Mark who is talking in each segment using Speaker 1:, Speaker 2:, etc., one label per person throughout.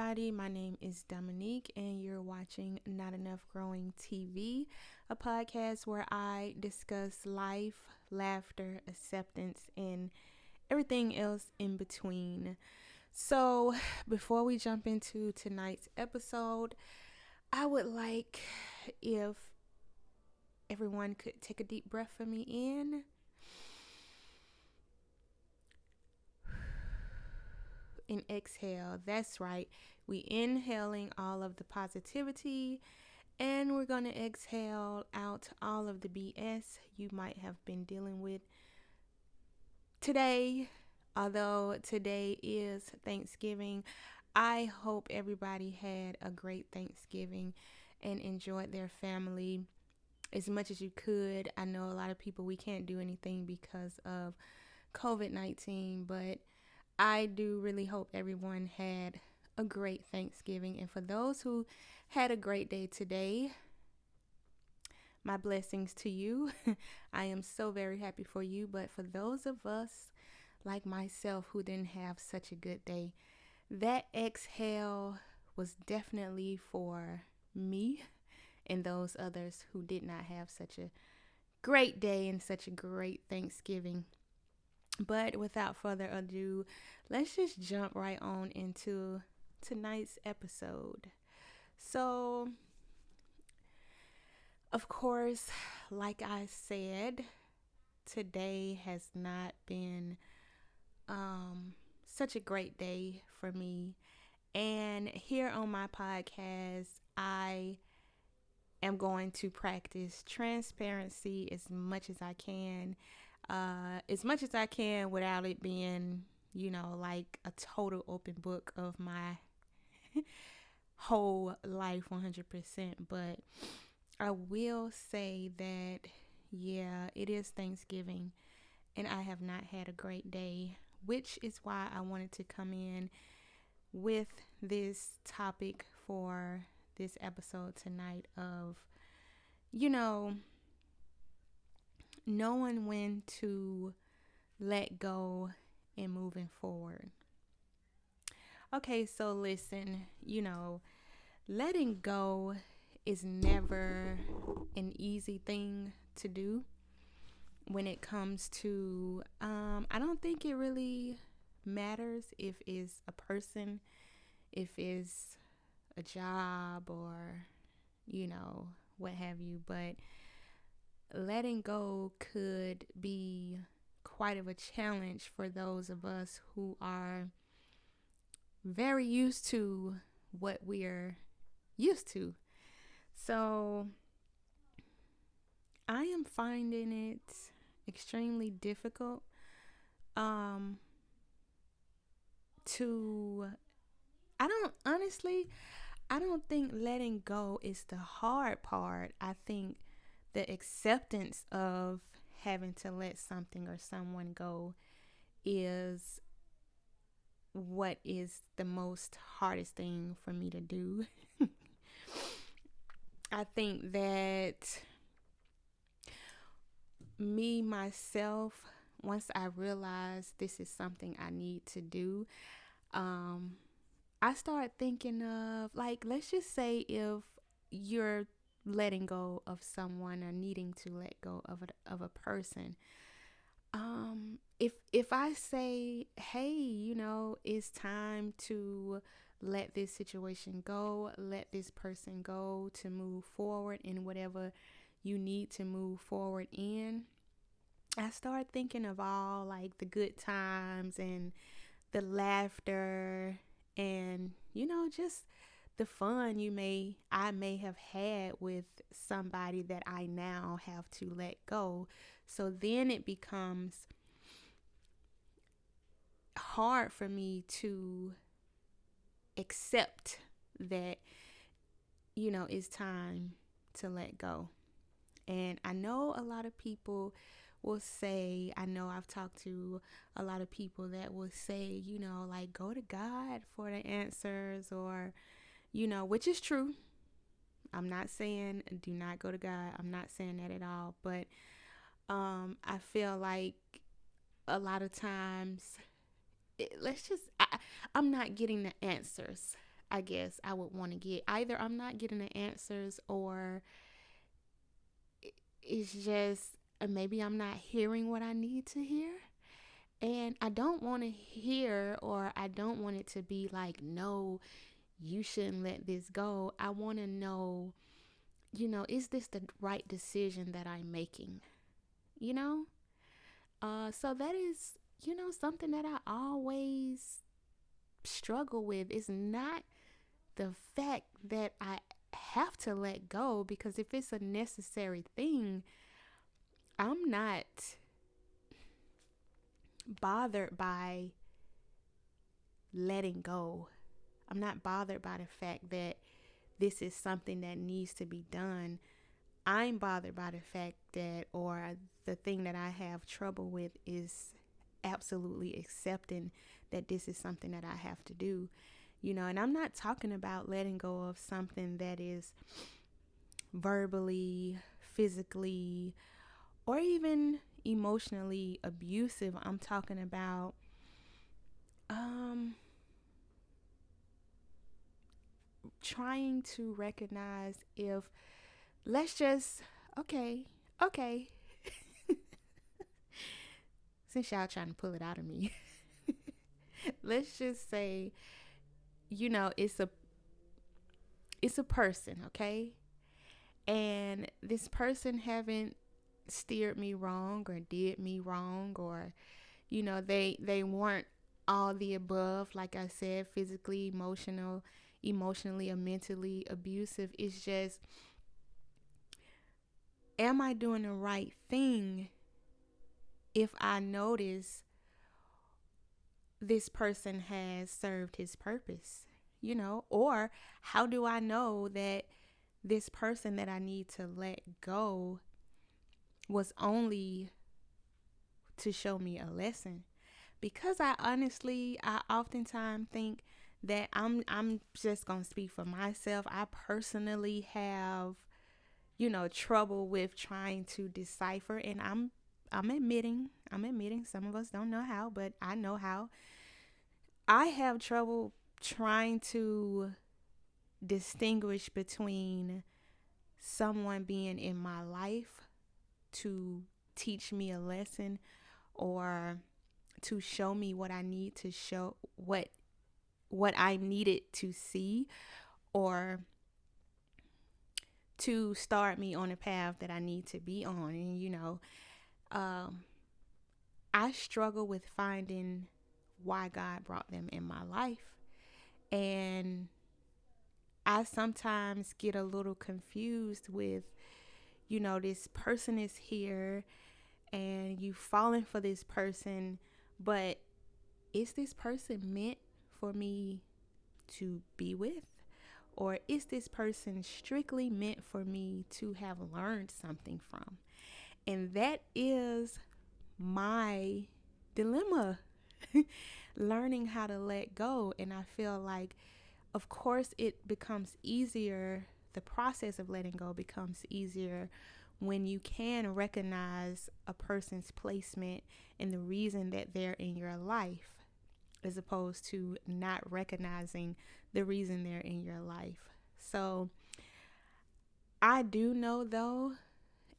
Speaker 1: everybody. My name is Dominique, and you're watching Not Enough Growing TV, a podcast where I discuss life, laughter, acceptance, and everything else in between. So, before we jump into tonight's episode, I would like if everyone could take a deep breath for me in and exhale. That's right. We inhaling all of the positivity and we're going to exhale out all of the BS you might have been dealing with today. Although today is Thanksgiving, I hope everybody had a great Thanksgiving and enjoyed their family as much as you could. I know a lot of people, we can't do anything because of COVID-19, but I do really hope everyone had a great Thanksgiving. And for those who had a great day today, my blessings to you. I am so very happy for you. But for those of us like myself who didn't have such a good day, that exhale was definitely for me and those others who did not have such a great day and such a great Thanksgiving. But without further ado, let's just jump right on into tonight's episode. So, of course, like I said, today has not been such a great day for me. And here on my podcast, I am going to practice transparency as much as I can. As much as I can without it being, like a total open book of my whole life 100%. But I will say that, yeah, it is Thanksgiving and I have not had a great day, which is why I wanted to come in with this topic for this episode tonight of, knowing when to let go and moving forward. Okay, so listen, letting go is never an easy thing to do when it comes to, I don't think it really matters if it's a person, if it's a job or, what have you, but letting go could be quite of a challenge for those of us who are very used to what we're used to. So I am finding it extremely difficult to I don't think letting go is the hard part. I think the acceptance of having to let something or someone go is what is the most hardest thing for me to do. I think that me, myself, once I realize this is something I need to do, I start thinking of, like, let's just say if you're letting go of someone or needing to let go of a person, if I say, hey, it's time to let this situation go, let this person go, to move forward in whatever you need to move forward in, I start thinking of all like the good times and the laughter and just the fun I may have had with somebody that I now have to let go. So then it becomes hard for me to accept that it's time to let go. And I know a lot of people will say, I know I've talked to a lot of people that will say, like, go to God for the answers, or which is true. I'm not saying do not go to God. I'm not saying that at all. But I feel like a lot of times, I'm not getting the answers. I guess I would want to get. Either I'm not getting the answers, or it's just maybe I'm not hearing what I need to hear. And I don't want to hear, or I don't want it to be like, no, you shouldn't let this go. I want to know, is this the right decision that I'm making? You know? So that is, something that I always struggle with. It's not the fact that I have to let go, because if it's a necessary thing, I'm not bothered by letting go. I'm not bothered by the fact that this is something that needs to be done. I'm bothered by the fact that, or the thing that I have trouble with, is absolutely accepting that this is something that I have to do. And I'm not talking about letting go of something that is verbally, physically, or even emotionally abusive. I'm talking about trying to recognize, if, let's just, okay, since y'all trying to pull it out of me, let's just say, it's a person, okay? And this person haven't steered me wrong or did me wrong, or they weren't all the above, like I said, physically, emotionally or mentally abusive. It's just, am I doing the right thing if I notice this person has served his purpose? Or how do I know that this person that I need to let go was only to show me a lesson? Because I oftentimes think that I'm just gonna speak for myself. I personally have, trouble with trying to decipher, and I'm admitting some of us don't know how, but I know how. I have trouble trying to distinguish between someone being in my life to teach me a lesson, or to show me what I need to show, what I needed to see, or to start me on a path that I need to be on. And I struggle with finding why God brought them in my life. And I sometimes get a little confused with, this person is here and you falling for this person, but is this person meant for me to be with? Or is this person strictly meant for me to have learned something from? And that is my dilemma. Learning how to let go. And I feel like, of course, it becomes easier. The process of letting go becomes easier when you can recognize a person's placement and the reason that they're in your life, as opposed to not recognizing the reason they're in your life. So I do know, though,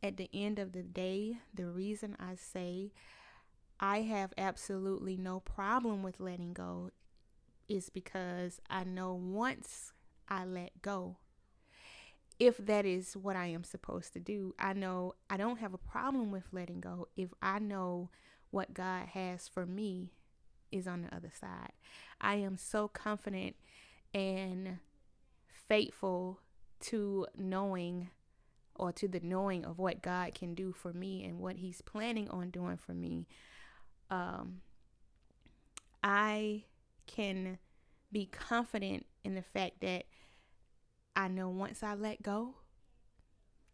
Speaker 1: at the end of the day, the reason I say I have absolutely no problem with letting go is because I know once I let go, if that is what I am supposed to do, I know I don't have a problem with letting go if I know what God has for me is on the other side. I am so confident and faithful to knowing, or to the knowing of what God can do for me and what He's planning on doing for me. I can be confident in the fact that I know once I let go,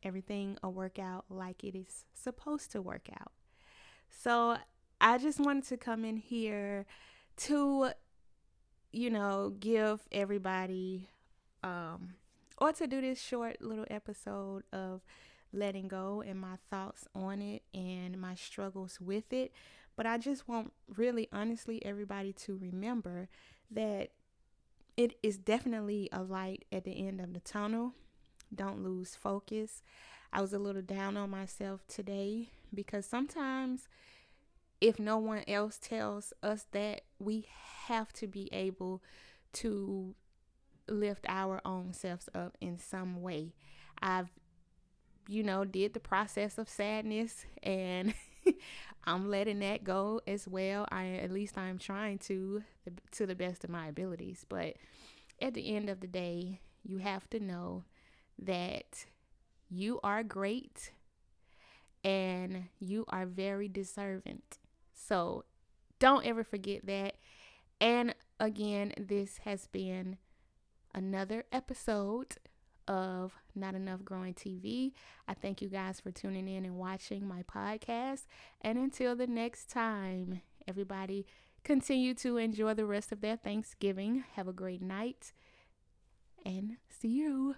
Speaker 1: everything will work out like it is supposed to work out. So I just wanted to come in here to, give everybody, or to do this short little episode of letting go and my thoughts on it and my struggles with it. But I just want, really honestly, everybody to remember that it is definitely a light at the end of the tunnel. Don't lose focus. I was a little down on myself today because sometimes, if no one else tells us that, we have to be able to lift our own selves up in some way. I've, did the process of sadness, and I'm letting that go as well. At least I'm trying to the best of my abilities. But at the end of the day, you have to know that you are great and you are very deserving. So don't ever forget that. And again, this has been another episode of Not Enough Growing TV. I thank you guys for tuning in and watching my podcast. And until the next time, everybody continue to enjoy the rest of their Thanksgiving. Have a great night and see you.